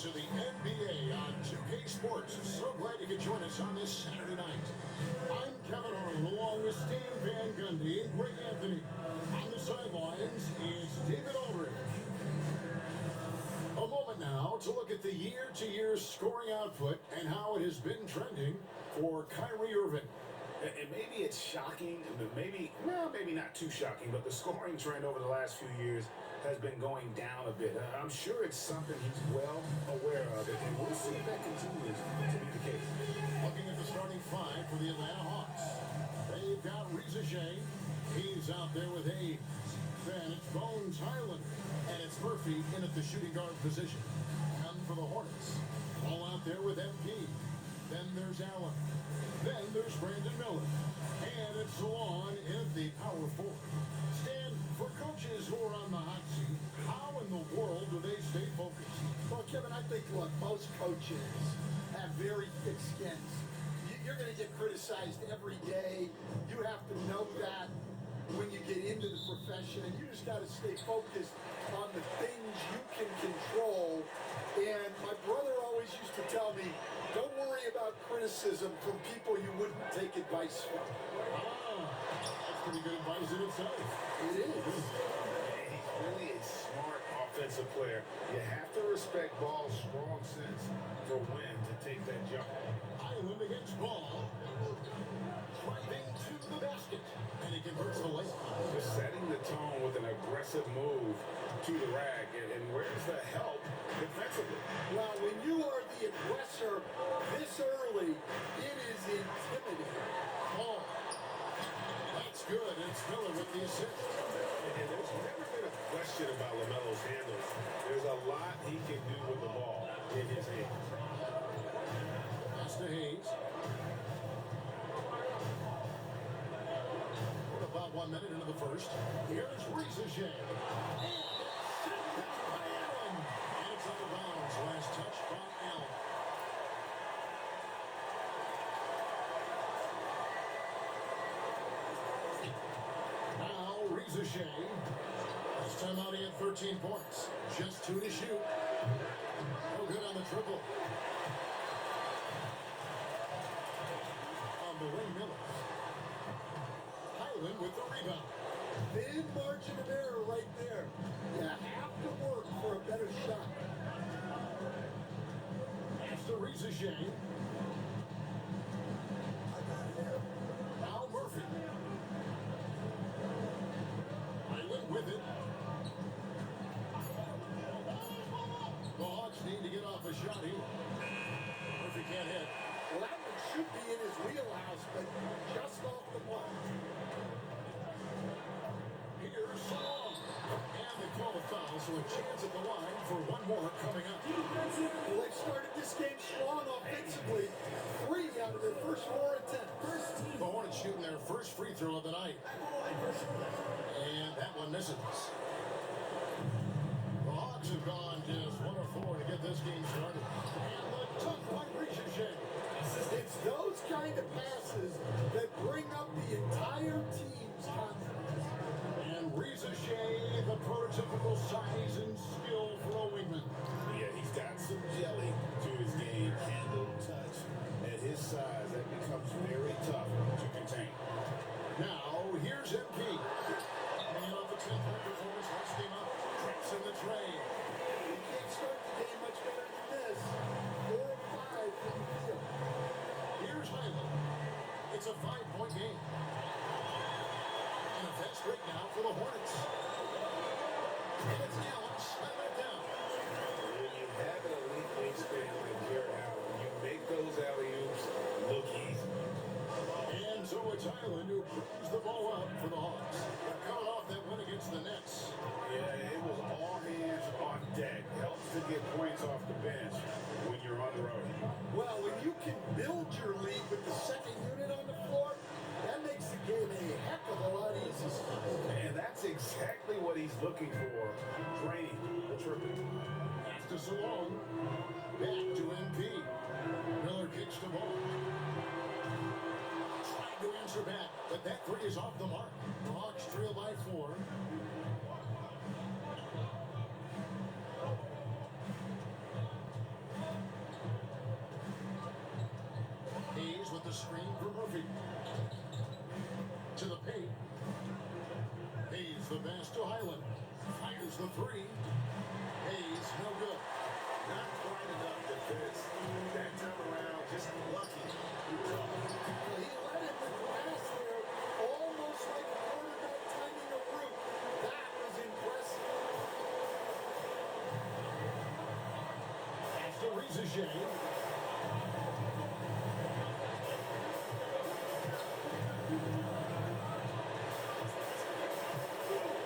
to the NBA on 2K Sports. So glad you could join us on this Saturday night. I'm Kevin Arnold along with Stan Van Gundy and Greg Anthony. On the sidelines is David Aldridge. A moment now to look at the year-to-year scoring output and how it has been trending for Kyrie Irving. And maybe it's shocking, maybe not too shocking, but the scoring trend over the last few years has been going down a bit. I'm sure it's something he's well aware of, and we'll see if that continues to be the case. Looking at the starting five for the Atlanta Hawks. They've got Reza Shea. He's out there with a then it's Bones Highland, and it's Murphy in at the shooting guard position. And for the Hornets, all out there with MP. Then there's Allen. Then there's Brandon Miller. And it's Salon in the power forward. Stan, for coaches who are on the hot seat, how in the world do they stay focused? Well, Kevin, I think, look, most coaches have very thick skins. You're going to get criticized every day. You have to know that when you get into the profession, and you just got to stay focused on the things you can control. And my brother always used to tell me, don't worry about criticism from people you wouldn't take advice from. That's pretty good advice in itself. It is. He's really a smart offensive player. You have to respect Ball's strong sense for when to take that jump. Island against Ball. Driving to the basket. And he converts the layup. Just setting the tone with an aggressive move to the rack. And where's the help defensively? Well, when you are the aggressor this early, it is intimidating. Ball. That's good. It's Miller with the assist. And there's never been a question about LaMelo's handles. There's a lot he can do with the ball in his hands. Pass to Hayes. We're about 1 minute into the first. Here's Reza Shea. And it's sent back by Allen. And it's out of bounds. Last touch by Allen. Now Reza Shea. This time out he had 13 points. Just 2 to shoot. No good on the triple. On the wing, Miller. Highland with the rebound. Thin margin of error right there. You have to work for a better shot. Pass to Reza Shea. Now Murphy. Highland with it. The Hawks need to get off a shot here. Murphy can't hit. Well, that one should be in his wheelhouse, but just off the mark. Here's Salon. And they call a foul, so a chance at the line for one more coming up. Well, they've started this game strong offensively. 3 out of their first 4 attempts. The Hornets shooting their first free throw of the night. And that one misses. The Hawks have gone just 1 of 4 to get this game started. And the tough by Reza Shea. It's those kind of passes that bring up the entire team's confidence. And Reza Shea, the prototypical size and skill for a wingman. Yeah, he's got some jelly to his game. Handle, touch. At his size, that becomes very tough to contain. Now, here's MP. Coming off a 10-point performance last game out. Trips in the tray. You can't start the game much better than this. 4 of 5 from the field. Here's Highland. It's a 5-point game. And a fast break now for the Hornets. And it's Allen slam it down. When you have an elite wingspan like Jared Allen, you make those alley-oops look easy. And so it's Highland who brings the ball up for the Hawks. They're coming off that win against the Nets. Yeah, it was all hands on deck. Helps to get points off the bench when you're on the road. Well, when you can build your lead with the second unit on the floor, that makes the game a heck of a lot easier. And that's exactly what he's looking for, draining the triple. Pass to Salon. Back to MP. Miller kicks the ball. Trying to answer back, but that three is off the mark. The Hawks trail by 4. the screen for Murphy. To the paint. Hayes the pass to Highland. Fires the three. Hayes, no good. Not quite enough defense. That time around, just lucky. He let it with glass there, almost like a quarterback timing a route. That was impressive. Pass to Rizage.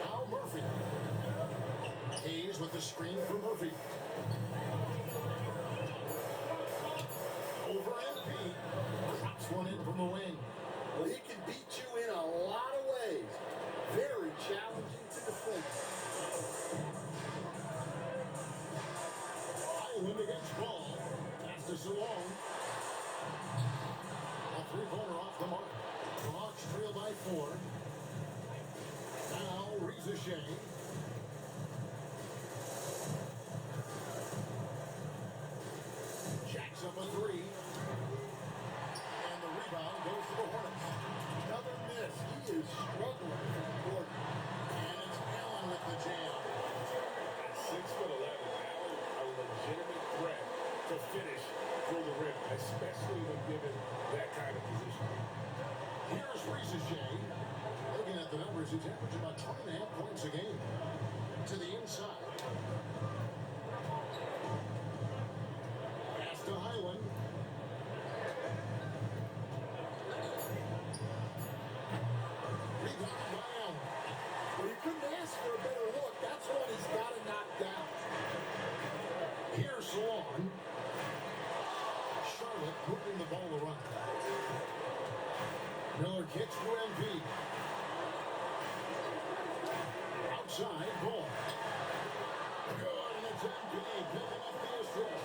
Now Murphy. Hayes with the screen for Murphy. Over MP. Drops one in from the wing. Well, he can beat you in a lot of ways. Very challenging to defend. Highland against Ball. Pass to Salone. A three-pointer off the mark. The Hawks trail by 4. Now Rizage. Jacks up a three. And the rebound goes to the Hornets. Another miss. He is struggling from the court. And it's Allen with the jam. At 6'11", Allen, a legitimate threat to finish through the rim, especially when given that kind of position. Here's Rizage. Looking at the numbers, he's averaging about 20.5 points a game. To the inside. Pass to Highland. Rebound by Allen. Well, you couldn't ask for a better look. That's one he's got to knock down. Here's Salon. Charlotte moving the ball around. Miller kicks to MP. Outside, ball. Good, and it's MP picking up the assist.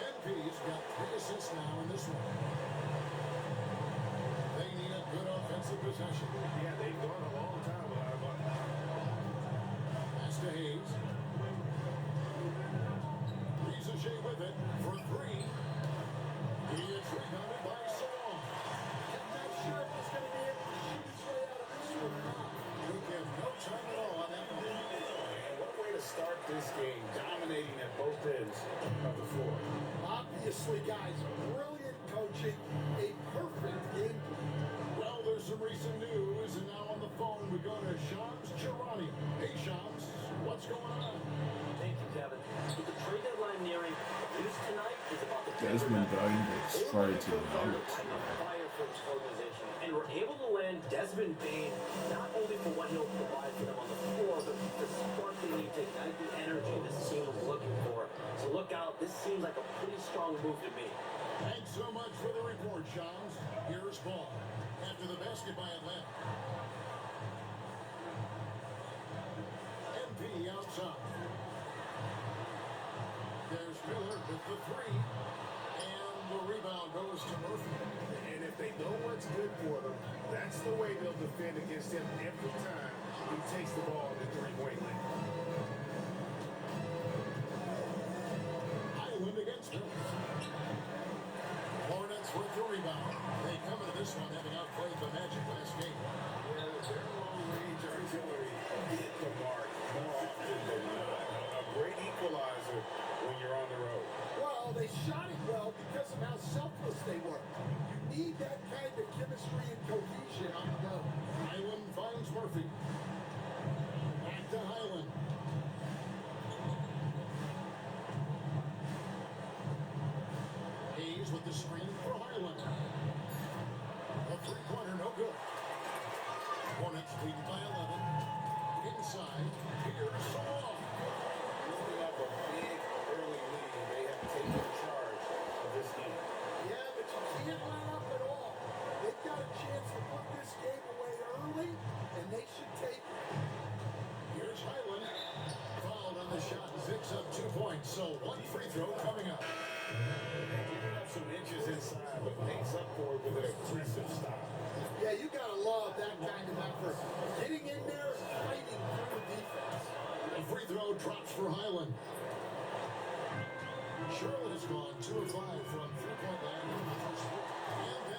MP's got 3 assists now in this one. They need a good offensive possession. Yeah, they've gone a long time without a bucket. Pass to Hayes. Rizage with it for 3. He is rebounded by Salon. I'm not sure if he's going to be able to shoot his way out of this one or not. He gives no time at all on that one. And what a way to start this game, dominating at both ends of the floor. Obviously, guys, brilliant coaching, a perfect game plan. Well, there's some recent news, and now on the phone we go to Shams Charania. Hey, Shams, what's going on? Thank you, Kevin. With the trade deadline nearing, the news tonight is about the Desmond Bain gets traded to the Nuggets. fire for this organization, and we're able to land Desmond Bain not only for what he'll provide for them on the floor, but the spark they need to ignite the energy this team is looking for. So look out. This seems like a pretty strong move to me. Thanks so much for the report, Shams. Here's ball. After the basket by Atlanta. MP outside. There's Miller with the 3. And the rebound goes to Murphy. And if they know what's good for them, that's the way they'll defend against him every time he takes the ball in the three-point lane. Highland against Phillips. Hornets with the rebound. They come into this one having outplayed the Magic last game. Yeah, their long-range artillery hit the mark more often than not. A great equalizer when you're on the road. Well, they shot it well because of how selfless they were. You need that kind of chemistry and cohesion on the road. Highland finds Murphy. Back to Highland. Hayes with the screen for Highland. A three-pointer, no good. Hornets leading by 11. Inside, here's Salon. Moving up a big early lead, they have taken charge of this game. Yeah, but you can't line up at all. They've got a chance to put this game away early, and they should take it. Here's Highland. Fouled on the shot, zips up 2 points. So one free throw coming up. Giving up some inches inside, but makes up for it with an aggressive style. Yeah, you gotta love that kind of effort. Getting in there, fighting through the defense. A free throw drops for Highland. Charlotte has gone 2 of 5 from 3-point line in the first quarter. And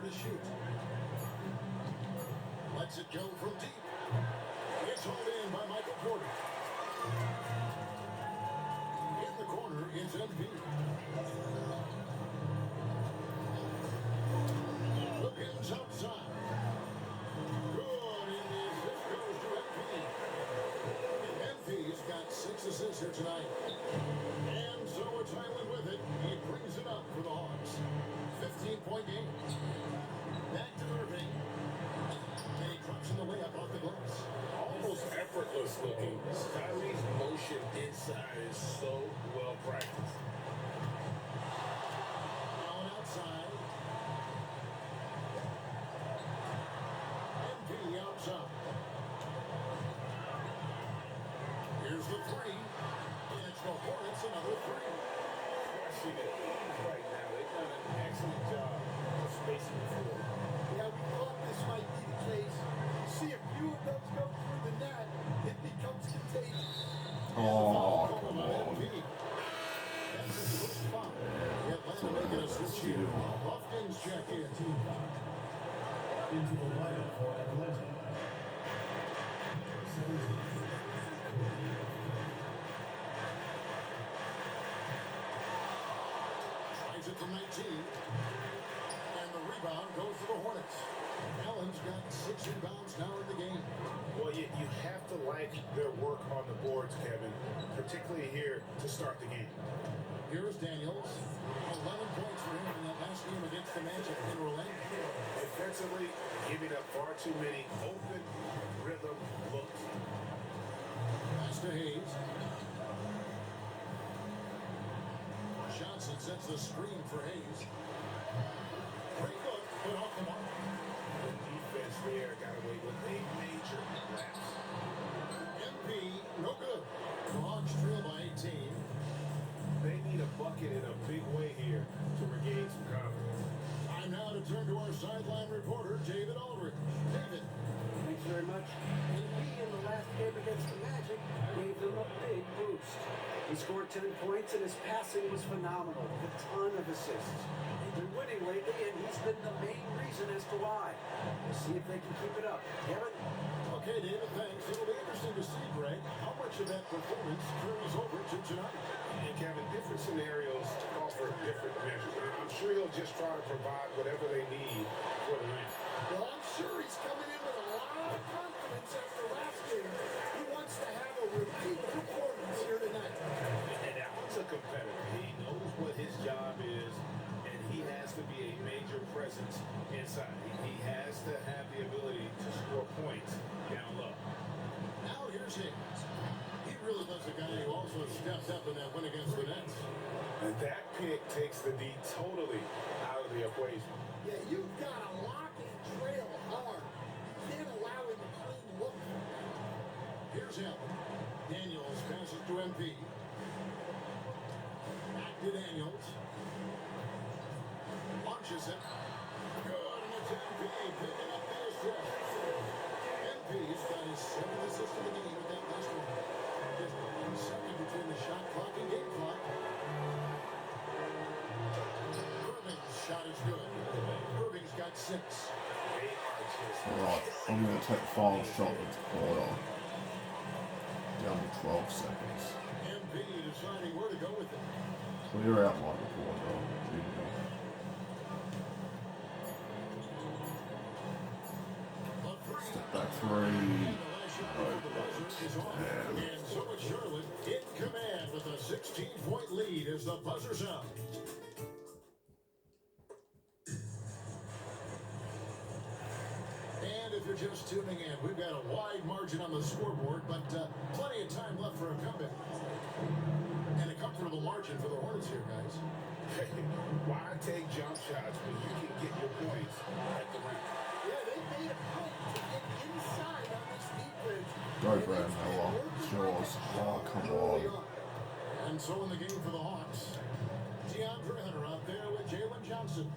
to shoot. Lets it go from deep. It's hauled in by Michael Porter. In the corner, it's MP. Wiggins outside. Good. And the assist goes to MP. MP's got 6 assists here tonight. And so it's Highland with it. He brings it up for the Hawks. 15-point game. Back to Irving. And he drops in the layup off the glass. Almost effortless looking. Kyrie's motion inside is so well practiced. Down outside. MP outside. Here's the three. And it's the Hornets another three. Crushing it right now. They've done an excellent job of spacing the floor. Yeah, we thought this might be the case. See, a few of those go through the net, it becomes contagious. Oh, come on. That's his first foul. Atlanta making a switch here. Buffkins check in. Into the lineup for Atlanta. Tries it from 19. And the rebound goes to the Hornets. Allen's got 6 rebounds now in the game. Well, you have to like their work on the boards, Kevin, particularly here to start the game. Here's Daniels. 11 points for him in that last game against the Magic in Orlando. Defensively, giving up far too many open rhythm looks. Pass to Hayes. Johnson sets the screen for Hayes. Great look, but off the mark. The defense there got away with a major lapse. MP, no good. The Hawks trail by 18. They need a bucket in a big way here to regain some confidence. Time now to turn to our sideline reporter, David Aldridge. David. Thanks very much. And he, in the last game against the Magic, gave them a big boost. He scored 10 points and his passing was phenomenal, with a ton of assists. They've been winning lately, and he's been the main reason as to why. We'll see if they can keep it up. Kevin? Okay, David, thanks. It'll be interesting to see, Greg, how much of that performance carries over to tonight. And Kevin, different scenarios call for different measures. I'm sure he'll just try to provide whatever they need for the win. Well, I'm sure he's coming in with a lot of confidence after last game. He wants to have a repeat performance here tonight. And Allen's a competitor. He knows what his job is, and he has to be a major presence inside. He has to have the ability to score points down low. Now here's Hayes. He really was a guy who also stepped up in that win against the Nets. And that pick takes the D totally out of the equation. Yeah, you've got to lock and trail hard. You can't allow him a clean look. Here's Allen. Daniels passes to MP. Back to Daniels. Launches it. Good, and it's MP picking up the assist. MP's got his 7th assist of the game with that last one. Just 1 second between the shot clock and game clock. Irving's shot is good. Irving's got 6. They are just Alright, I'm going to take the final shot of the quarter. Down to 12 seconds. MP deciding where to go with it. Clear out my reporter. Here you go. Step back 3. And so it's Charlotte in command with a 16-point lead as the buzzer's out. And if you're just tuning in, we've got a wide margin on the scoreboard, but plenty of time left for a comeback. And a comfortable margin for the Hornets here, guys. why take jump shots when you can get your points at the rim? Yeah, they made a point to get inside on this defense. Go, Brad Miller. It's yours. Oh, come on. And so in the game for the Hawks, DeAndre Hunter out there with Jalen Johnson.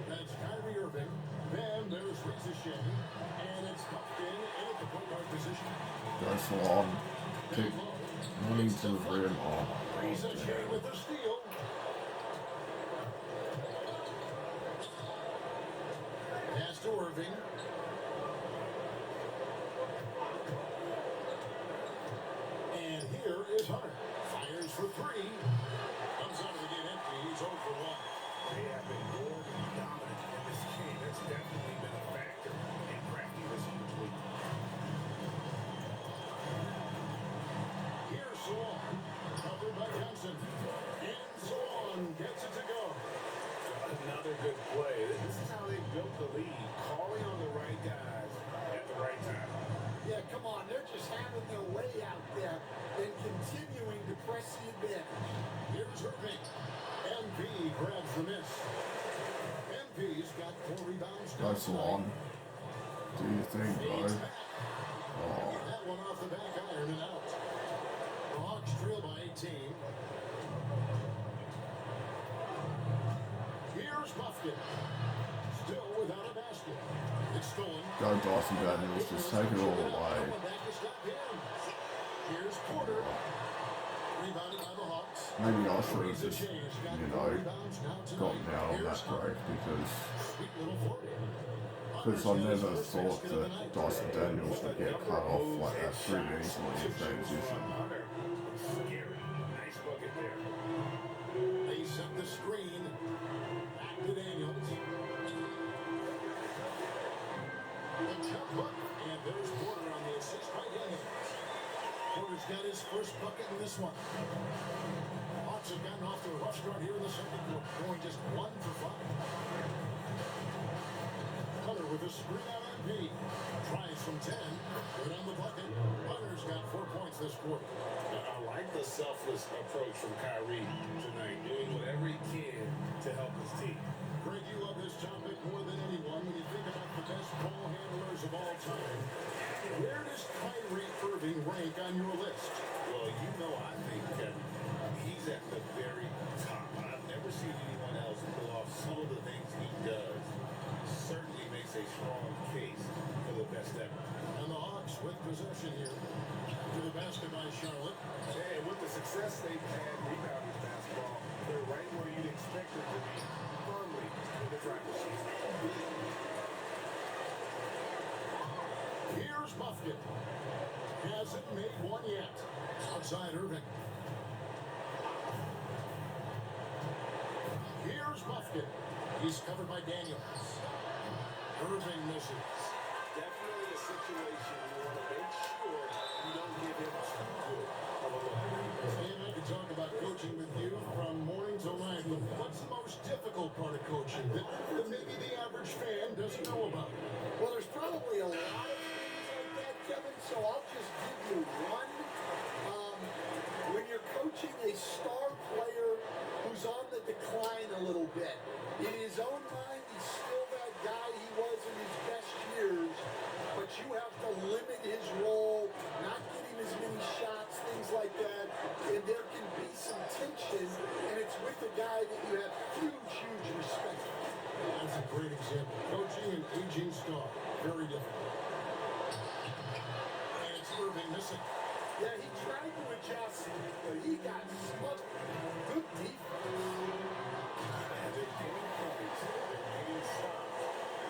That's Kyrie Irving. Then there's Risa Shea. And it's Buffkin in at the point guard position. Go Salon. Keep running to the rim. Oh, Risa Shea with the steal. Irving. And here is Hunter. Fires for three. Comes out of the game empty. He's 0 for 1. They have been more dominant in this game. That's definitely been a factor in cracking this huge lead. Here's Swan. Covered by Johnson. And Swan gets it to go. Another good play. This is how they built the lead, calling on the right guys at the right time. Yeah, come on. They're just having their way out there and continuing to press the advantage. Here's Irving. MP grabs the miss. MP's got 4 rebounds. Go Salon. Do you think, bro? Get that one off the back iron and out. The Hawks trail by 18. Here's Buffkin. Still without a basket. It's stolen. Go Dyson Daniels, just take it all away. Back to stop him. Here's Porter. Rebounded by the Hawks. Maybe I should have just, you know, gotten out on that break Sweet little 40. because I never thought that Dyson Daniels would get cut off like that pretty easily in transition. Scary. Nice bucket there. They set the screen. Back to Daniels. The jump hook. And there's Porter on the assist by Daniels. Porter's got his first bucket in this one. Hawks have gotten off to a rough start here in the second quarter, going just 1 for 5. Hunter with a screen out on B. Tries from 10. Good on the bucket. Hunter's got 4 points this quarter. I like the selfless approach from Kyrie tonight, doing whatever he can to help his team. Greg, you love this topic more than anyone when you think about the best ball handlers of all time. Where does Kyrie Irving rank on your list? Well, you know, I think that he's at the very top. I've never seen anyone else pull off some of the things he does. Certainly makes a strong case for the best ever. And the Hawks with possession here. To the basket by Charlotte. And with the success they've had rebounding basketball, they're right where you'd expect them to be, firmly in the driver's seat. Here's Buffkin. Hasn't made one yet. Outside Irving. Here's Buffkin. He's covered by Daniels. Irving misses. Definitely a situation you want to make sure you don't give him too good of a look. And I could talk about coaching with you from morning till night, but what's the most difficult part of coaching that maybe the average fan doesn't know about? Well, there's probably a lot of things like that, Kevin, so I'll just give you one. When you're coaching a star player who's on the decline a little bit, in his own mind, he's still that guy he was in his best years, but you have to limit his role, not get him as many shots, things like that, and there can be some tension, and it's with a guy that you have huge respect for. That's a great example. Coaching an aging star. Very difficult. And it's Irving missing. Yeah, he tried to adjust, but he got smothered. Good defense. And they're getting points. They're getting stops.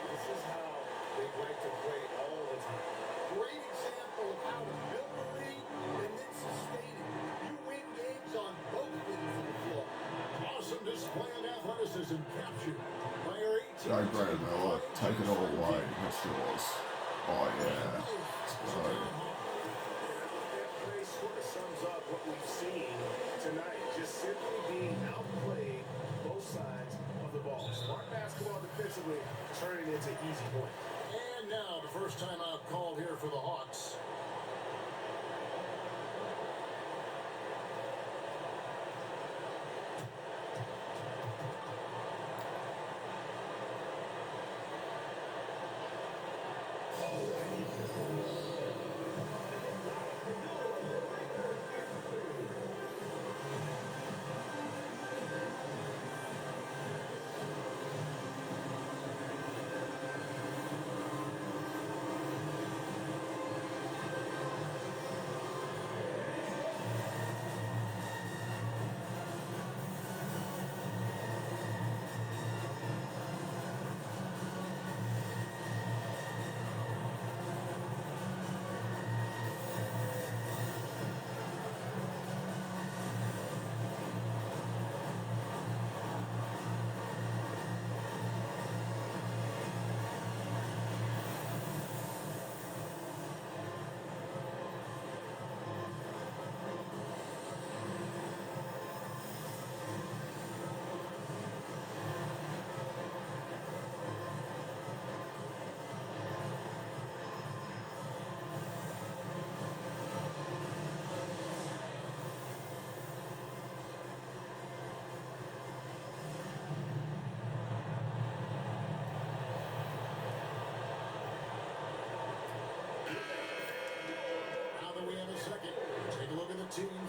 This is how they like to play all the time. Great example of how to build a lead and then sustain it. You win games on both ends of the floor. Awesome display of athleticism captured by our 18. Go Brandon Miller, take it all away. That's yours. Oh yeah. Let's go. That play sort of sums up what we've seen tonight. Just simply being outplayed both sides of the ball. Smart basketball defensively, turning into easy points. And now the first time out called here for the Hawks.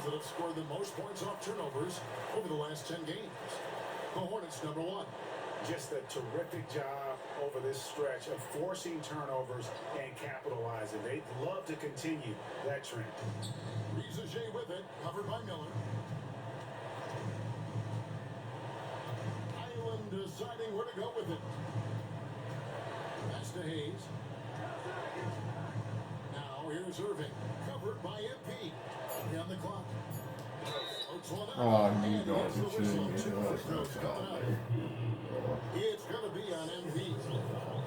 that have scored the most points off turnovers over the last 10 games. The Hornets, number 1. Just a terrific job over this stretch of forcing turnovers and capitalizing. They'd love to continue that trend. Rizaje with it, covered by Miller. Highland deciding where to go with it. Pass to Hayes. Now here's Irving, covered by MP. On the clock. Oh, you got to be kidding me. It's going to be on MP.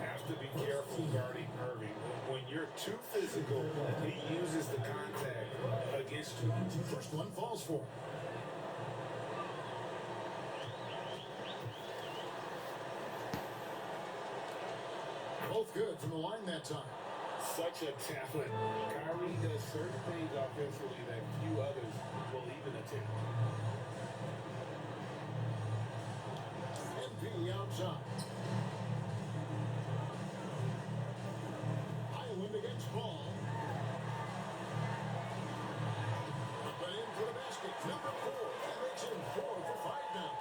Have to be careful guarding Irving. When you're too physical, he uses the contact against you. First one falls for him. Both good from the line that time. Such a talent. Kyrie does certain things offensively that few others will even attempt. MP outside. Highland against Ball. But in for the basket. Number 4. That makes him 4 for 5 now.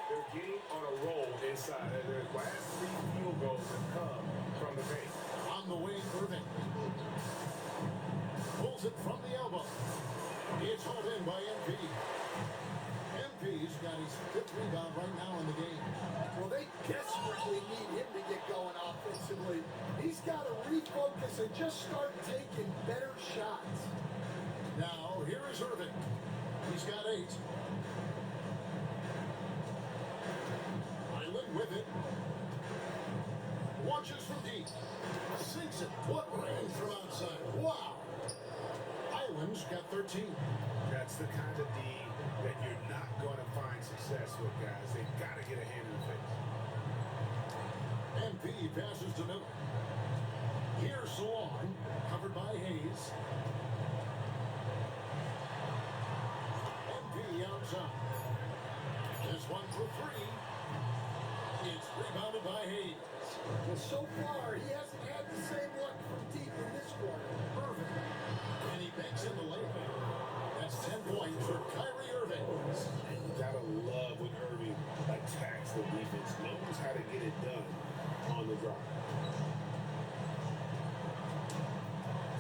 They're getting on a roll inside. Their last 3 field goals have come from the paint. On the wing, Irving. Pulls it from the elbow. It's hauled in by MP. MP's got his 5th rebound right now in the game. Well, they desperately need him to get going offensively. He's got to refocus and just start taking better shots. Now, here is Irving. He's got 8. Island with it. Launches from deep. Sinks it. What range from outside. Wow. Island's got 13. That's the kind of D that you're not going to find success with, guys. They've got to get a hand in the face. MP passes to Miller. Here's Salon, covered by Hayes. MP outside. This one for 3. It's rebounded by Hayes. Well, so far, he hasn't had the same luck from deep in this quarter. Irving. And he banks in the layup. That's 10 points for Kyrie Irving. And you got to love when Irving attacks the defense, knows how to get it done on the drop.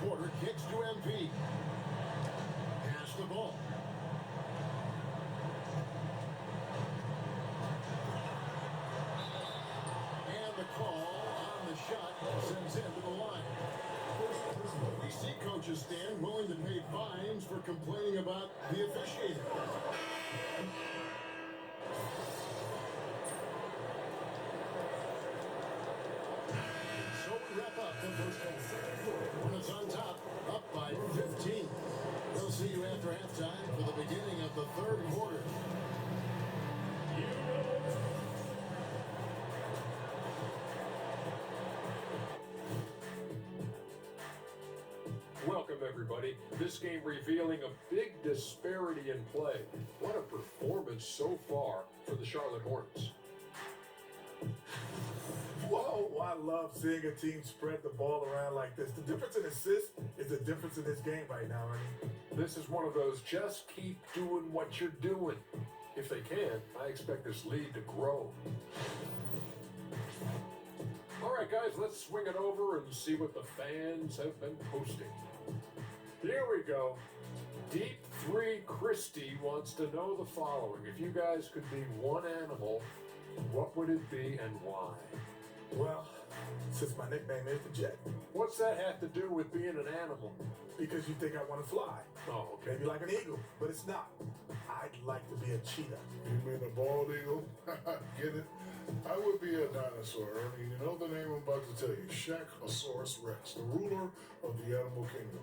Porter kicks to MP. Pass the ball. And the call on the shot sends him to the line. We see coaches stand willing to pay fines for complaining about the officiating. So we wrap up the first half. Hornets on top, up by 15. We'll see you after halftime for the beginning of the 3rd quarter. Welcome, everybody. This game revealing a big disparity in play. What a performance so far for the Charlotte Hornets. Whoa, I love seeing a team spread the ball around like this. The difference in assists is the difference in this game right now, Ernie. This is one of those just keep doing what you're doing. If they can, I expect this lead to grow. All right, guys, let's swing it over and see what the fans have been posting. Here we go. Deep 3 Christie wants to know the following. If you guys could be one animal, what would it be and why? Well, since my nickname is the Jet, What's that have to do with being an animal? because you think I want to fly. Oh, okay. Maybe like an eagle, but it's not. I'd like to be a cheetah. You mean a bald eagle? Get it? I would be a dinosaur, Ernie. You know the name I'm about to tell you. Shaqosaurus Rex, the ruler of the animal kingdom.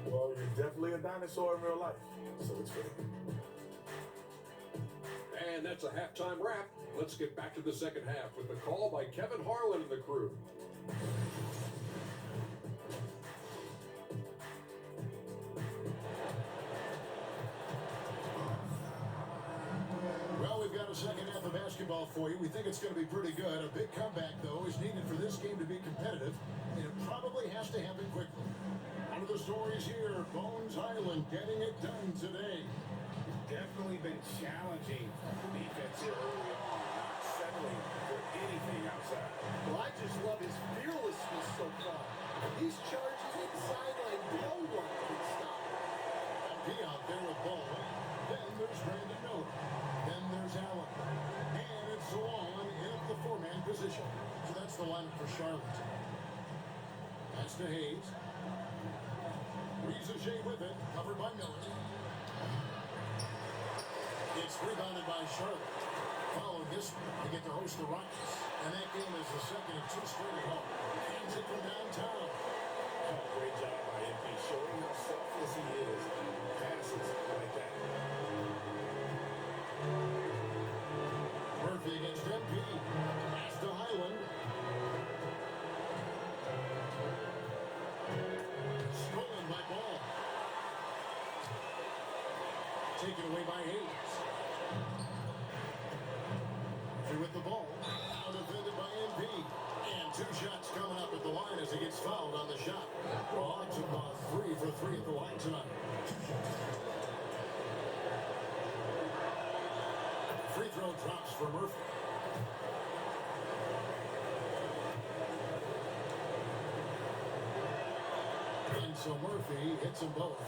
Well, you're definitely a dinosaur in real life, so it's fitting. And that's a halftime wrap. Let's get back to the second half with the call by Kevin Harlan and the crew. Well, we've got a second half of basketball for you. We think it's going to be pretty good. A big comeback, though, is needed for this game to be competitive, and it probably has to happen quickly. One of the stories here, Bones Island getting it done today. definitely been challenging defense here early on, not settling for anything outside. Well, I just love his fearlessness so far. He's charging inside like no one can stop him. MP out there with ball. Then there's Brandon Miller. Then there's Allen. And it's Zawan in at the four-man position. So that's the lineup for Charlotte. That's to Hayes. Riza with it, covered by Miller. It's rebounded by Charlotte. Following this one, they get to host the Rockets. And that game is the second of two straight at home. Hands it from downtown. Oh, great job by MP, showing how selfless he is. Passes like that. Murphy against MP. Pass to Highland. Stolen by Ball. Taken away by Hayes. Through with the ball. Out defended by MP. And two shots coming up at the line as he gets fouled on the shot. Hawks have gone 3 for 3 at the line tonight. Free throw drops for Murphy. And so Murphy hits them both.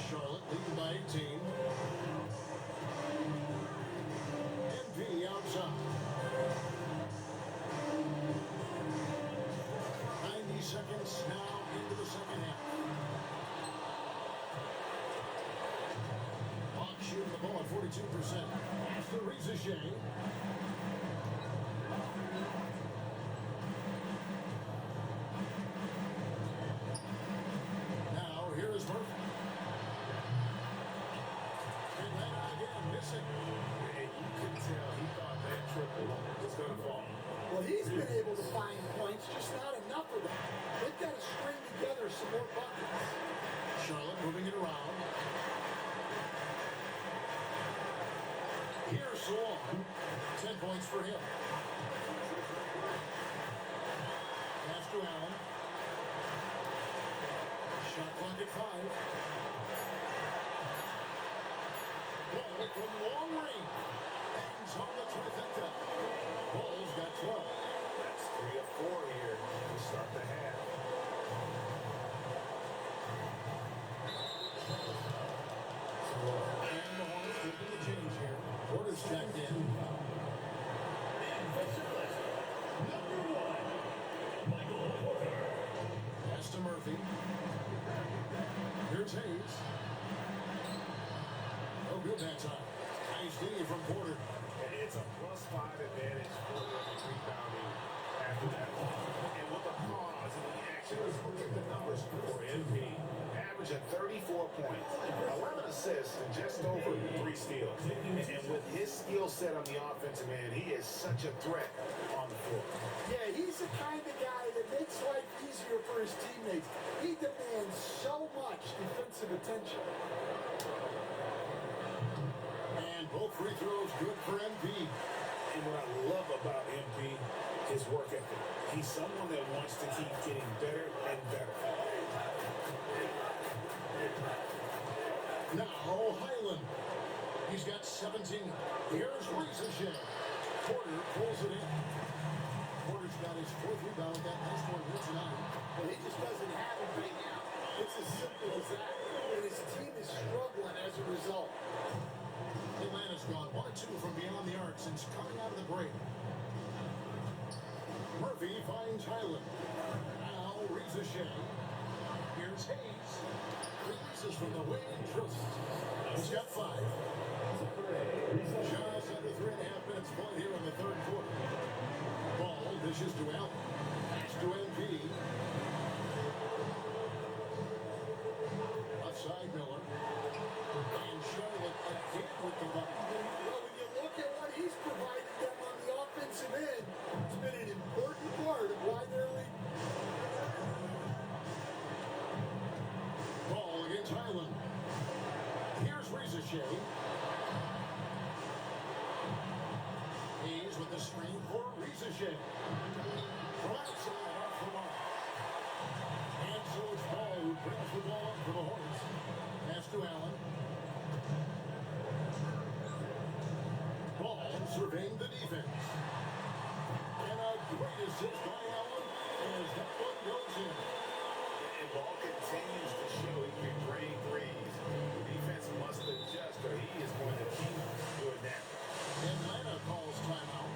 Charlotte leading by 18. MP outside. 90 seconds now into the second half. Hawks shooting the ball at 42%. Pass to Riza. Now here is Murphy. And then again, missing. And you can tell he thought that triple was going to fall. Well, he's been able to find points, just not enough of them. They've got to string together some more buckets. Charlotte moving it around. Here's Swan. 10 points for him. Pass to Allen. Shot clock at 5. Ball from long range. Hangs on the trifecta. Ball's got 12. That's 3 of 4 here to start the half. And the Hornets making the change here. Porter's checked in. Pass to Murphy. Here's Hayes. No good that time. Nice D from Porter. And it's a +5 advantage for the rebounding after that. And with the pause in the action, let's look at the numbers for MP. Averaging 34 points, 11 assists, and just over 3 steals. And with his skill set on the offensive end, he is such a threat on the floor. Yeah, he's the kind of guy that makes life easier for his teammates. He demands so much defensive attention. And both free throws good for MP. And what I love about MP, his work ethic. He's someone that wants to keep getting better and better. Now Highland. He's got 17. Here's Riza. Porter pulls it in. Porter's got his 4th rebound with that last one here tonight. But he just doesn't have it right now. It's as simple as that. And his team is struggling as a result. Atlanta's gone 1 2 from beyond the arc since coming out of the break. Murphy finds Highland. Now Riza. Here's Hayes. Releases from the wing and drills it. He's got 5. Just under 3.5 minutes played here in the third quarter. Ball dishes to Allen. Pass to MP. Outside Miller. And Charlotte again with the ball. Well, when you look at what he's provided them on the offensive end, it's been an important part of why they're leading. Ball against Highland. Here's Riza. Hayes with the screen for Riza. From outside off the mark. And so it's Ball who brings the ball up for the Hornets. Pass to Allen. Ball surveying the defense. And a great assist by Allen as that one goes in. And Ball continues to show he can drain threes. The defense must adjust or he is going to keep doing that. Atlanta calls timeout.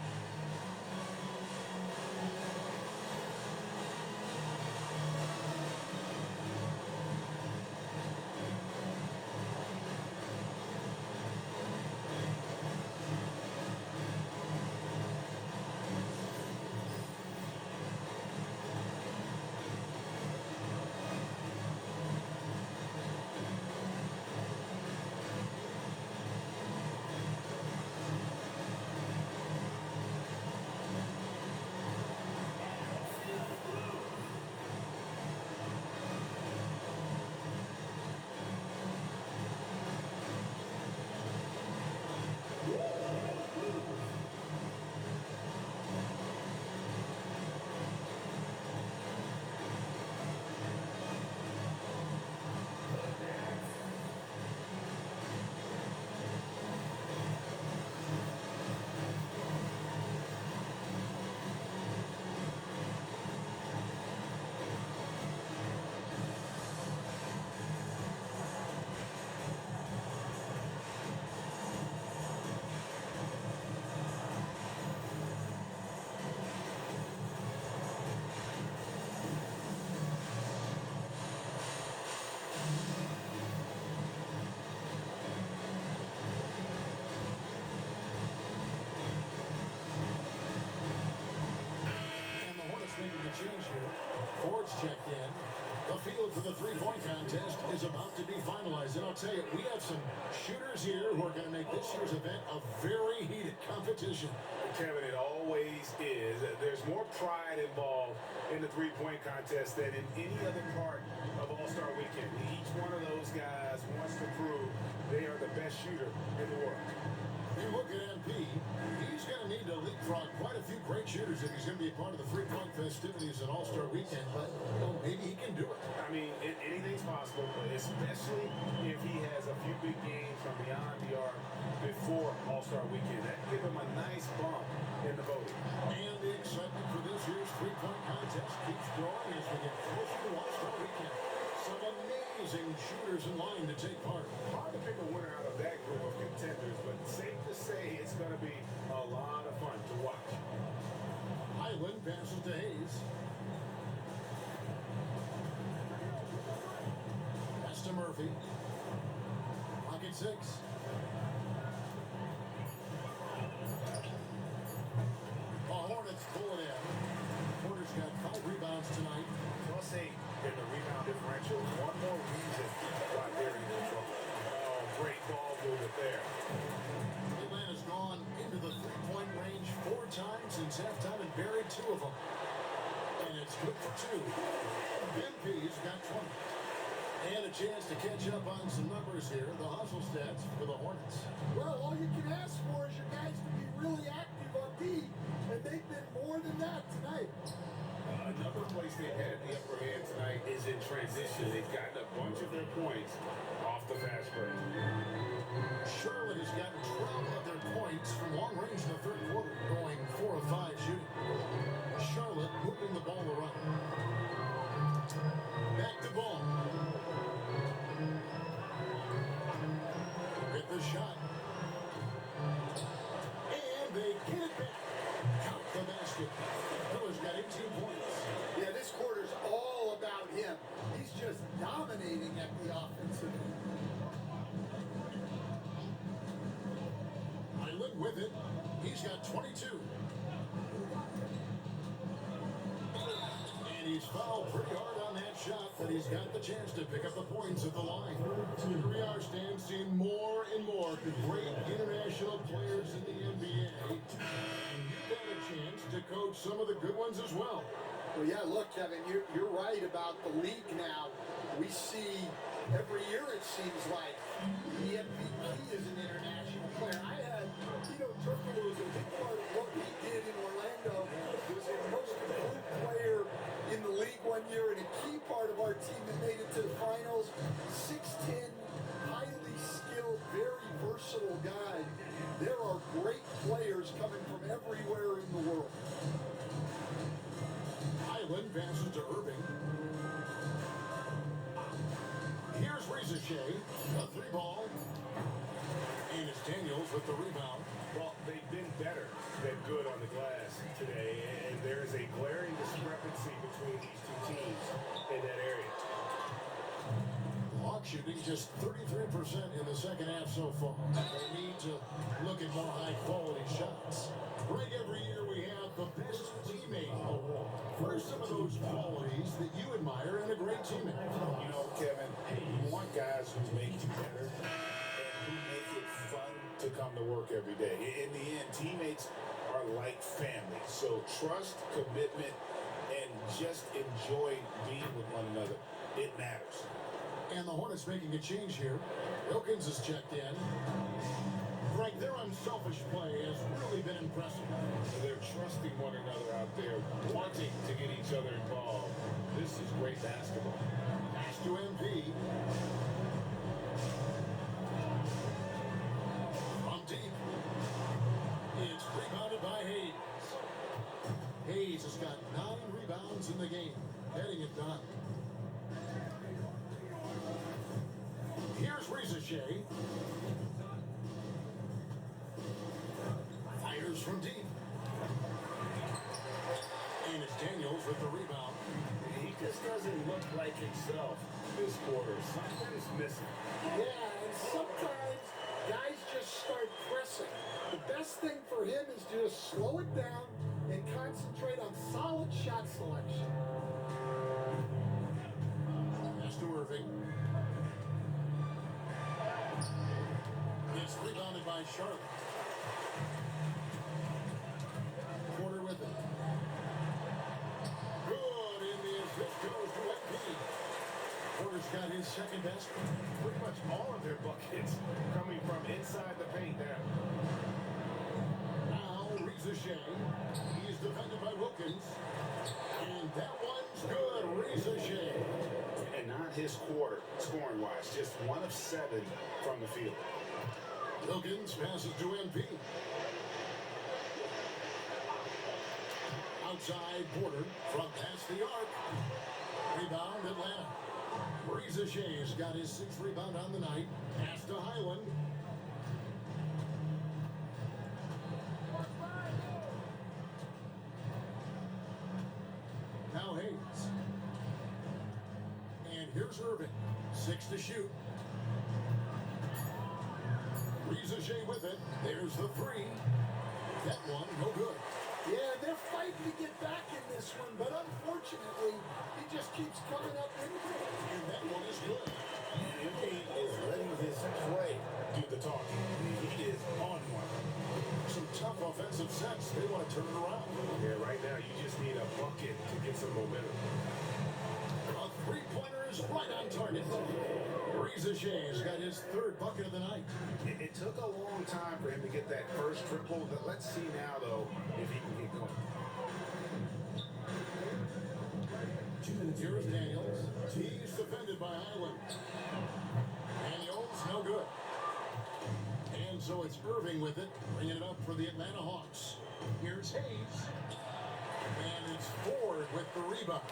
And the Hornets making the change here. Ford's checked in. The field for the three-point contest is about to be finalized. And I'll tell you, we have some shooters here who are going to make this year's event a very heated competition. Kevin, it always is. There's more pride involved in the three-point contest than in any other part of All-Star Weekend. Each one of those guys wants to prove they are the best shooter in the world. You look at MP, he's going to need to leapfrog quite a few great shooters if he's going to be a part of the three-point festivities at All-Star Weekend, but well, maybe he can do it. I mean, anything's possible, especially if he has a few big games from beyond the arc before All-Star Weekend. That give him a nice bump in the voting. And the excitement for this year's three-point contest keeps growing as we get closer to All-Star Weekend. Some amazing shooters in line to take part. Hard to pick a winner out of that group of contenders, but safe to say it's going to be a lot of fun to watch. Highland passes to Hayes. Pass to Murphy. Pocket 6. The Hornets pull it in. Porter's got 5 rebounds tonight. Plus 8 in the rebound differential. One more reason why they're in trouble. Oh, great ball movement there. Atlanta's gone into the three-point range 4 times since halftime and buried 2 of them. And it's good for 2. MP's got 20. And a chance to catch up on some numbers here. The hustle stats for the Hornets. Well, all you can ask for is your guys to be really active on D, and they've been more than that tonight. Another place they've had the upper hand tonight is in transition. They've gotten a bunch of their points off the fast break. Charlotte has gotten 12 of their points from long range in the third quarter, going 4 of 5 shooting. Charlotte moving the ball around. Back to Ball. With the shot. And they get it back. Count the basket. Miller's got 18 points. Yeah, this quarter's all about him. He's just dominating at the offensive end. Island with it. He's got 22. And he's fouled pretty hard on that shot, but he's got the chance to pick up the points at the line. Here we are, Stan, seeing more and more great international players in the NBA. And you've got a chance to coach some of the good ones as well. Well, yeah, look, Kevin, you're right about the league now. We see every year, it seems like, the MVP is an international player. I had Tito Turkoglu was a big part of what he did in Orlando. He was a most improved player in the league one year and a key part of our team that made it to the finals. 6'10", passes to Irving. Here's Rizachet, a three ball. And it's Daniels with the rebound. Well, they've been better than good on the glass today, and there is a glaring discrepancy between these two teams in that area. Hawks shooting just 33% in the second half so far. They need to look at more high-quality shots. Greg, every year we have the best teammate award. What are some of those qualities that you admire in a great teammate? You know, Kevin, you want guys who make you better and who make it fun to come to work every day. In the end, teammates are like family. So trust, commitment, and just enjoy being with one another. It matters. And the Hornets making a change here. Wilkins has checked in. Greg, their unselfish play has really been impressive. They're trusting one another out there, wanting to get each other involved. This is great basketball. Pass to MP. From deep. It's rebounded by Hayes. Hayes has got 9 rebounds in the game, getting it done. Here's Rizachet. Fires from deep. And it's Daniels with the rebound. He just doesn't look like himself this quarter. Something's missing. Yeah, and sometimes guys just start pressing. The best thing for him is to just slow it down and concentrate on solid shot selection. Pass to Irving. It's rebounded by Charlotte. Porter with it. Good in the assist goes to MP. Porter's got his second best. Pretty much all of their buckets coming from inside the paint now. Now Rizachet. He's defended by Wilkins. And that one's good. Rizachet. And not his quarter, scoring-wise. Just 1 of 7 from the field. Wilkins passes to MP. Outside Porter from past the arc. Rebound Atlanta. Rizachet's got his 6th rebound on the night. Pass to Highland. Now Hayes. And here's Irving. 6 to shoot. Rizachet with it. There's the 3. That one, no good. Yeah, they're fighting to get back in this one, but unfortunately, he just keeps coming up empty. And that one is good. MP is letting his play do the talking. He is on one. Some tough offensive sets. They want to turn it around. Yeah, right now you just need a bucket to get some momentum. A three-pointer is right on target. Rizachet's got his 3rd bucket of the night. It took a long time for him to get that first triple. But let's see now, though, if he can get going. Here's Daniels. He's defended by Highland. Daniels, no good. And so it's Irving with it, bringing it up for the Atlanta Hawks. Here's Hayes. And it's Ford with the rebound.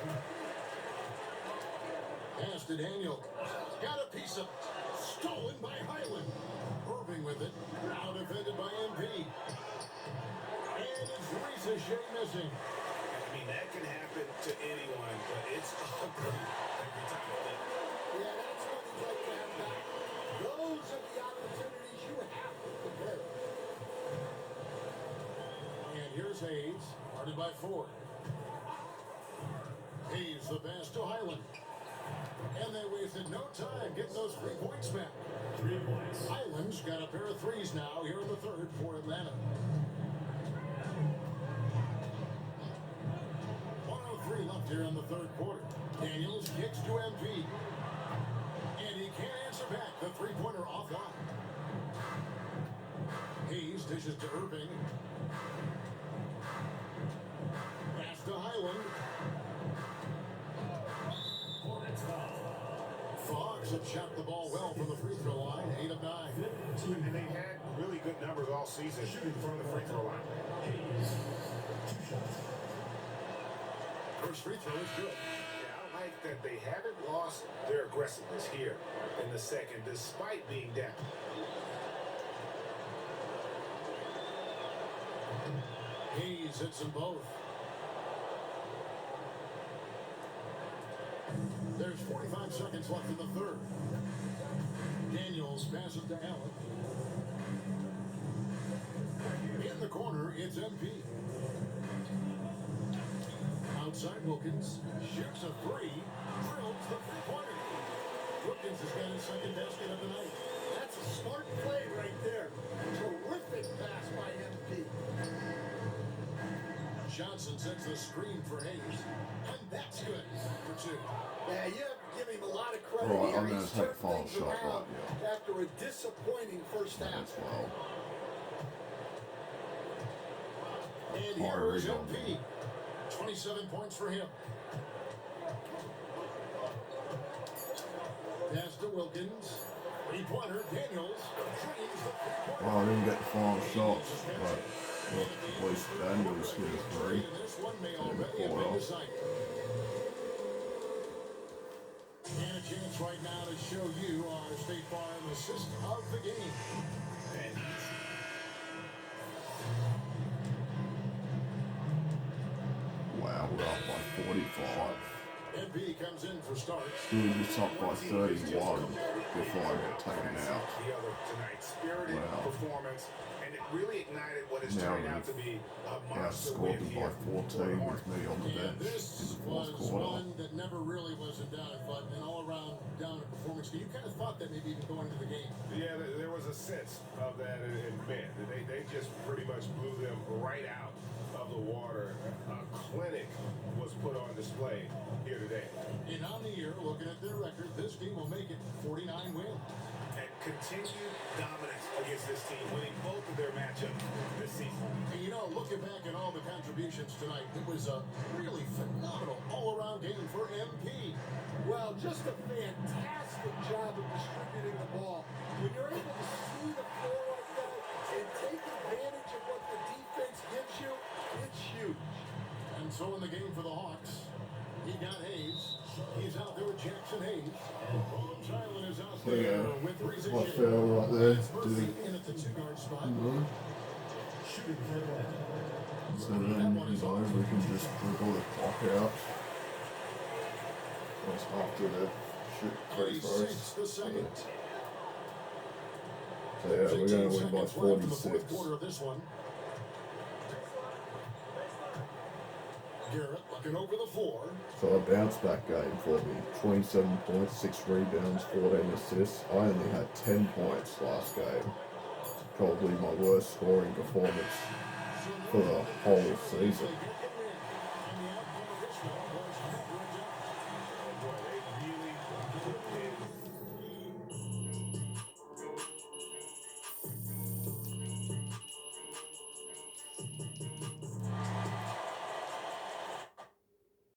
Pass to Daniels. Got a piece of it. Stolen by Highland. Irving with it. Now defended by MP. And it's Rizachet missing. I mean, that can happen to anyone, but it's ugly every time it does. Yeah, that's what you like to have back. Those are the opportunities you have to prepare. And here's Hayes, guarded by Ford. Hayes the pass to Highland. And they wasted no time getting those 3 points back. 3 points. Highland's got a pair of 3s now here in the 3rd for Atlanta. 1:03 left here in the 3rd quarter. Daniels kicks to MP. And he can't answer back. The 3-pointer offline. Hayes dishes to Irving. Pass to Highland. Fox have shot the ball well from the free throw line, 8 of 9. And they've had really good numbers all season shooting from the free throw line. First free throw is good. Yeah, I like that they haven't lost their aggressiveness here in the second, despite being down. Hayes hits them both. There's 45 seconds left in the third. Daniels passes to Allen. In the corner, it's MP. Outside Wilkins, shoots a three, drills the three-pointer. Wilkins has got his second basket of the night. That's a smart play right there. Terrific pass by MP. Johnson sets the screen for Hayes, and that's good for two. Yeah, you have to give him a lot of credit Right, here. I'm gonna He's take turned fall things shot right around here. after a disappointing first half. As well. And Hard here is rebound. MP. 27 points for him. Pass to Wilkins. Three-pointer, Daniels. Drains the three-pointer. Well, I didn't get the final shots, but look, at least Daniels hit a three. This one may In the already have been quarter. decided. And a chance right now to show you our State Farm assist of the game. And Wow, we're up by 45. MP comes in for starts. We were just up by 31 before I got taken out. the other tonight. Spirited Wow. performance, and it really ignited what has Now turned out to be a monster Outscored win them here. by 14 with me on the And bench in this the was fourth quarter. one that never really was in doubt, but an all-around down performance. You kind of thought that maybe even going into the game. Yeah, there was a sense of that in Bend. They just pretty much blew them right out of the water. A clinic was put on display here today. And on the year, looking at their record, this team will make it 49 wins. And continued dominance against this team, winning both of their matchups this season. And you know, looking back at all the contributions tonight, it was a really phenomenal all-around game for MP. Well, just a fantastic job of distributing the ball. When you're able to see the floor like that and take advantage of what the defense gives you, it's huge. And so in the game for the Hawks, he got Hayes. He's out there with Jackson Hayes. Williams Island is out there Yeah, with Reese what Shea. fail right there, Murphy dude. in at the two-guard spot. Mhm. Shooting for one. So then, we can just dribble the clock out. Once after the shoot free 36 throws. the second. So yeah, we're going to 18 win by seconds left in the fourth 46. quarter of this one. Garrett looking over the floor. So a bounce back game for me. 27 points, 6 rebounds, 14 assists. I only had 10 points last game. Probably my worst scoring performance for the whole season.